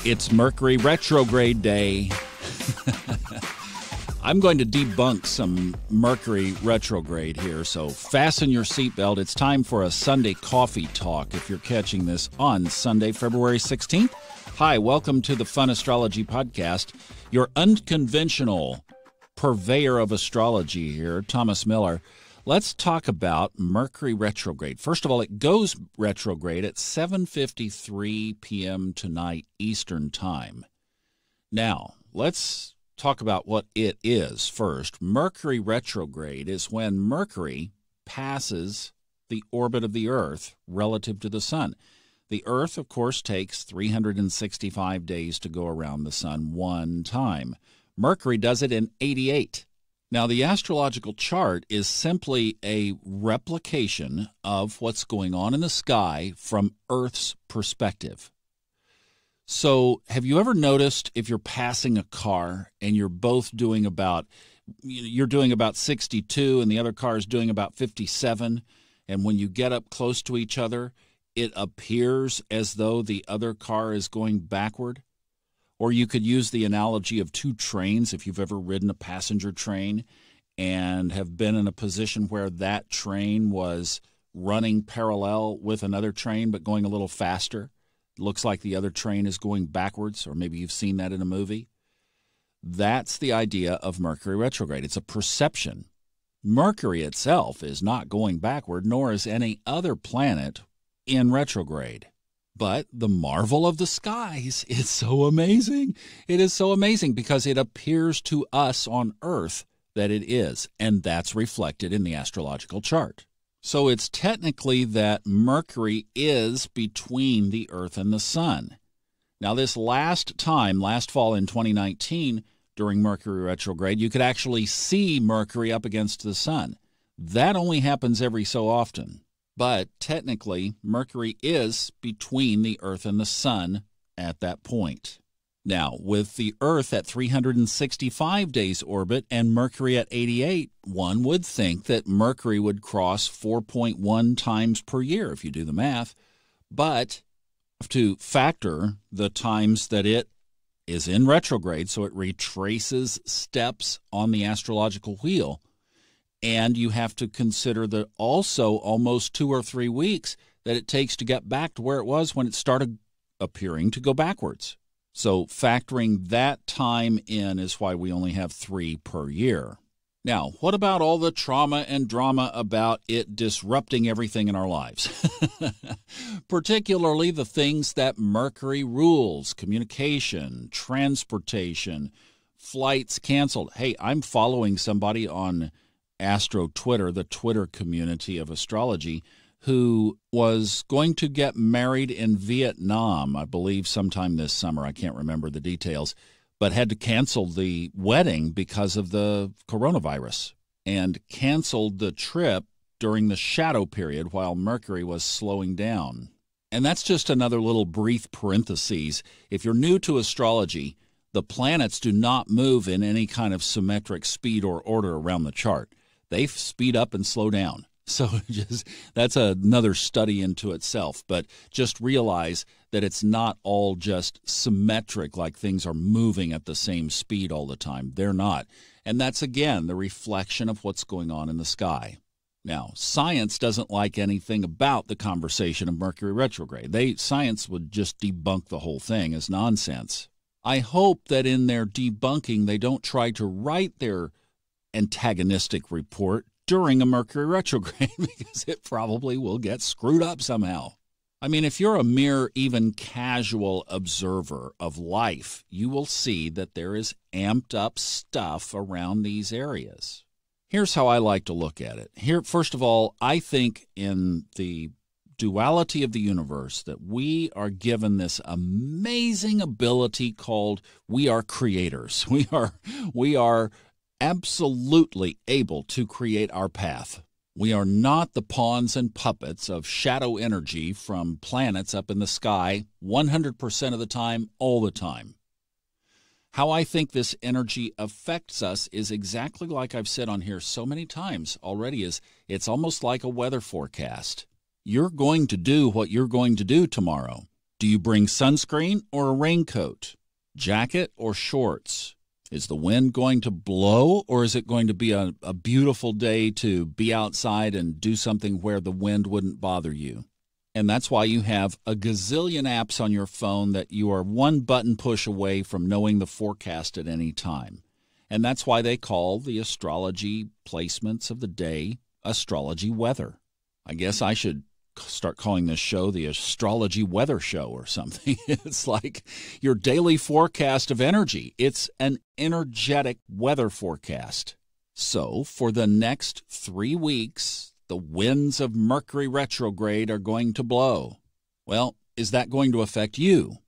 It's Mercury Retrograde Day. I'm going to debunk some Mercury Retrograde here, so fasten your seatbelt. It's time for a Sunday coffee talk if you're catching this on Sunday, February 16th. Hi, welcome to the Fun Astrology Podcast. Your unconventional purveyor of astrology here, Thomas Miller. Let's talk about Mercury retrograde. First of all, it goes retrograde at 7:53 p.m. tonight Eastern Time. Now, let's talk about what it is first. Mercury retrograde is when Mercury passes the orbit of the Earth relative to the Sun. The Earth, of course, takes 365 days to go around the Sun one time. Mercury does it in 88. Now, the astrological chart is simply a replication of what's going on in the sky from Earth's perspective. So, have you ever noticed if you're passing a car and you're both doing you're doing about 62 and the other car is doing about 57, and when you get up close to each other, it appears as though the other car is going backward? Or you could use the analogy of two trains if you've ever ridden a passenger train and have been in a position where that train was running parallel with another train but going a little faster. It looks like the other train is going backwards, or maybe you've seen that in a movie. That's the idea of Mercury retrograde. It's a perception. Mercury itself is not going backward, nor is any other planet in retrograde. But the marvel of the skies is so amazing. It is so amazing because it appears to us on Earth that it is, and that's reflected in the astrological chart. So it's technically that Mercury is between the Earth and the Sun. Now, this last fall in 2019, during Mercury retrograde, you could actually see Mercury up against the Sun. That only happens every so often. But technically, Mercury is between the Earth and the Sun at that point. Now, with the Earth at 365 days orbit and Mercury at 88, one would think that Mercury would cross 4.1 times per year if you do the math. But to factor the times that it is in retrograde, so it retraces steps on the astrological wheel. And you have to consider that also almost 2 or 3 weeks that it takes to get back to where it was when it started appearing to go backwards. So factoring that time in is why we only have 3 per year. Now, what about all the trauma and drama about it disrupting everything in our lives? Particularly the things that Mercury rules: communication, transportation, flights canceled. Hey, I'm following somebody on Astro Twitter, the Twitter community of astrology, who was going to get married in Vietnam, I believe sometime this summer. I can't remember the details, but had to cancel the wedding because of the coronavirus and canceled the trip during the shadow period while Mercury was slowing down. And that's just another little brief parenthesis. If you're new to astrology, the planets do not move in any kind of symmetric speed or order around the chart. They speed up and slow down. So that's another study into itself. But just realize that it's not all just symmetric, like things are moving at the same speed all the time. They're not. And that's, again, the reflection of what's going on in the sky. Now, science doesn't like anything about the conversation of Mercury retrograde. Science would just debunk the whole thing as nonsense. I hope that in their debunking, they don't try to write their antagonistic report during a Mercury retrograde because it probably will get screwed up somehow. I mean, if you're a mere, even casual observer of life, you will see that there is amped up stuff around these areas. Here's how I like to look at it. Here, first of all, I think in the duality of the universe that we are given this amazing ability called we are creators. We are absolutely able to create our path. We are not the pawns and puppets of shadow energy from planets up in the sky 100% of the time, all the time. How I think this energy affects us is exactly like I've said on here so many times already, is it's almost like a weather forecast. You're going to do what you're going to do tomorrow. Do you bring sunscreen or a raincoat? Jacket or shorts? Is the wind going to blow, or is it going to be a beautiful day to be outside and do something where the wind wouldn't bother you? And that's why you have a gazillion apps on your phone that you are one button push away from knowing the forecast at any time. And that's why they call the astrology placements of the day Astrology Weather. I guess I should start calling this show the Astrology Weather Show or something. It's like your daily forecast of energy. It's an energetic weather forecast. So for the next 3 weeks, the winds of Mercury Retrograde are going to blow. Well, is that going to affect you?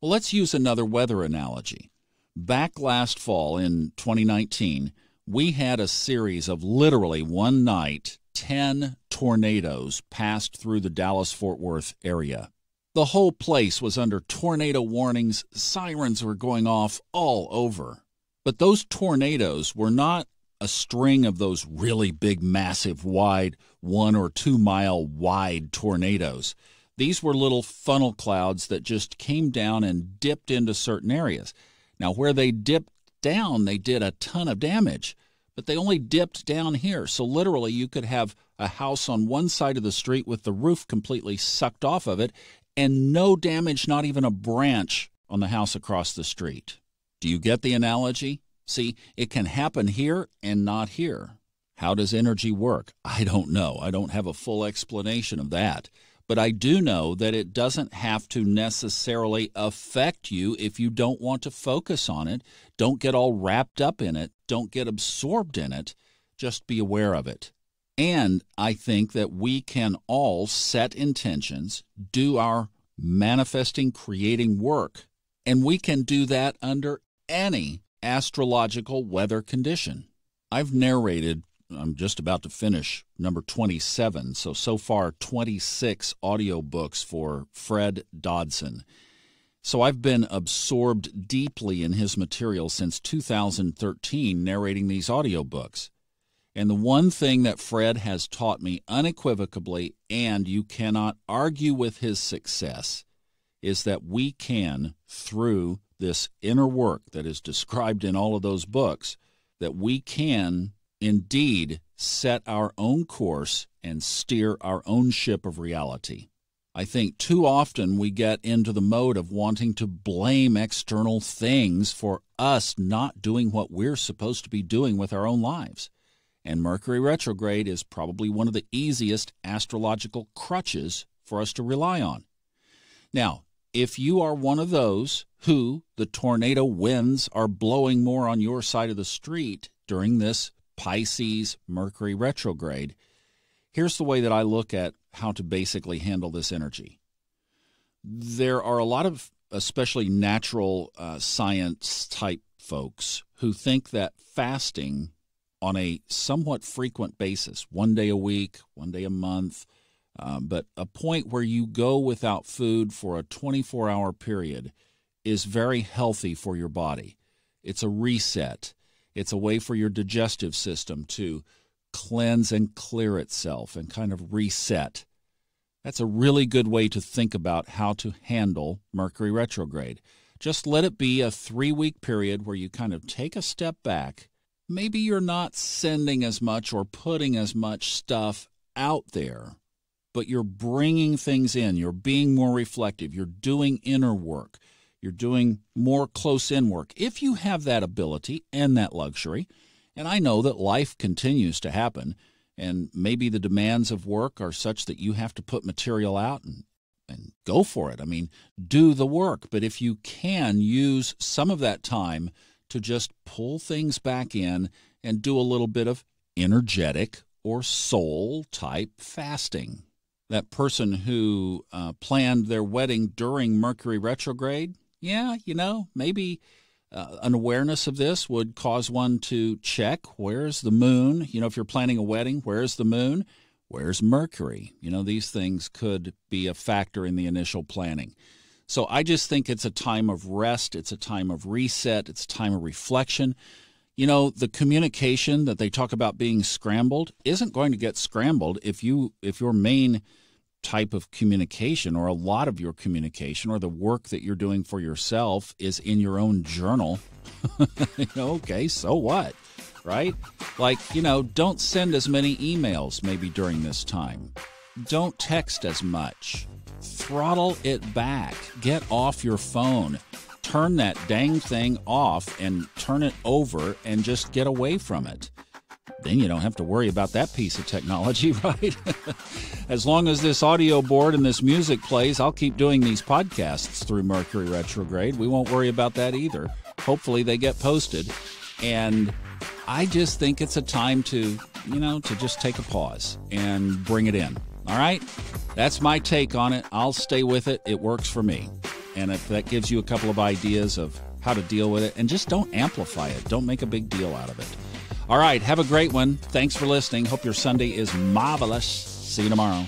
Well, let's use another weather analogy. Back last fall in 2019, we had a series of literally one night 10 tornadoes passed through the Dallas-Fort Worth area. The whole place was under tornado warnings. Sirens were going off all over. But those tornadoes were not a string of those really big, massive, wide, 1 or 2 mile wide tornadoes. These were little funnel clouds that just came down and dipped into certain areas. Now, where they dipped down, they did a ton of damage. But they only dipped down here. So literally you could have a house on one side of the street with the roof completely sucked off of it and no damage, not even a branch on the house across the street. Do you get the analogy? See, it can happen here and not here. How does energy work? I don't know. I don't have a full explanation of that. But I do know that it doesn't have to necessarily affect you if you don't want to focus on it. Don't get all wrapped up in it. Don't get absorbed in it. Just be aware of it. And I think that we can all set intentions, do our manifesting, creating work, and we can do that under any astrological weather condition. I've narrated, I'm just about to finish number 27, so far 26 audiobooks for Fred Dodson. So I've been absorbed deeply in his material since 2013, narrating these audiobooks. And the one thing that Fred has taught me unequivocally, and you cannot argue with his success, is that we can, through this inner work that is described in all of those books, that we can indeed set our own course and steer our own ship of reality. I think too often we get into the mode of wanting to blame external things for us not doing what we're supposed to be doing with our own lives. And Mercury retrograde is probably one of the easiest astrological crutches for us to rely on. Now, if you are one of those who the tornado winds are blowing more on your side of the street during this Pisces Mercury retrograde, here's the way that I look at how to basically handle this energy. There are a lot of, especially natural science type folks, who think that fasting on a somewhat frequent basis, one day a week, one day a month, but a point where you go without food for a 24-hour period is very healthy for your body. It's a reset. It's a way for your digestive system to cleanse and clear itself and kind of reset. That's a really good way to think about how to handle Mercury retrograde. Just let it be a 3-week period where you kind of take a step back. Maybe you're not sending as much or putting as much stuff out there, but you're bringing things in. You're being more reflective. You're doing inner work. You're doing more close-in work. If you have that ability and that luxury, and I know that life continues to happen, and maybe the demands of work are such that you have to put material out and go for it. I mean, do the work. But if you can use some of that time to just pull things back in and do a little bit of energetic or soul-type fasting. That person who planned their wedding during Mercury retrograde, yeah, maybe an awareness of this would cause one to check, where's the moon? If you're planning a wedding, where's the moon? Where's Mercury? These things could be a factor in the initial planning. So I just think it's a time of rest. It's a time of reset. It's a time of reflection. The communication that they talk about being scrambled isn't going to get scrambled if your main type of communication, or a lot of your communication, or the work that you're doing for yourself is in your own journal, okay, so what, right? Like, don't send as many emails maybe during this time. Don't text as much. Throttle it back. Get off your phone. Turn that dang thing off and turn it over and just get away from it. Then you don't have to worry about that piece of technology, right? As long as this audio board and this music plays, I'll keep doing these podcasts through Mercury Retrograde. We won't worry about that either. Hopefully they get posted. And I just think it's a time to just take a pause and bring it in. All right? That's my take on it. I'll stay with it. It works for me. And if that gives you a couple of ideas of how to deal with it, and just don't amplify it. Don't make a big deal out of it. All right, have a great one. Thanks for listening. Hope your Sunday is marvelous. See you tomorrow.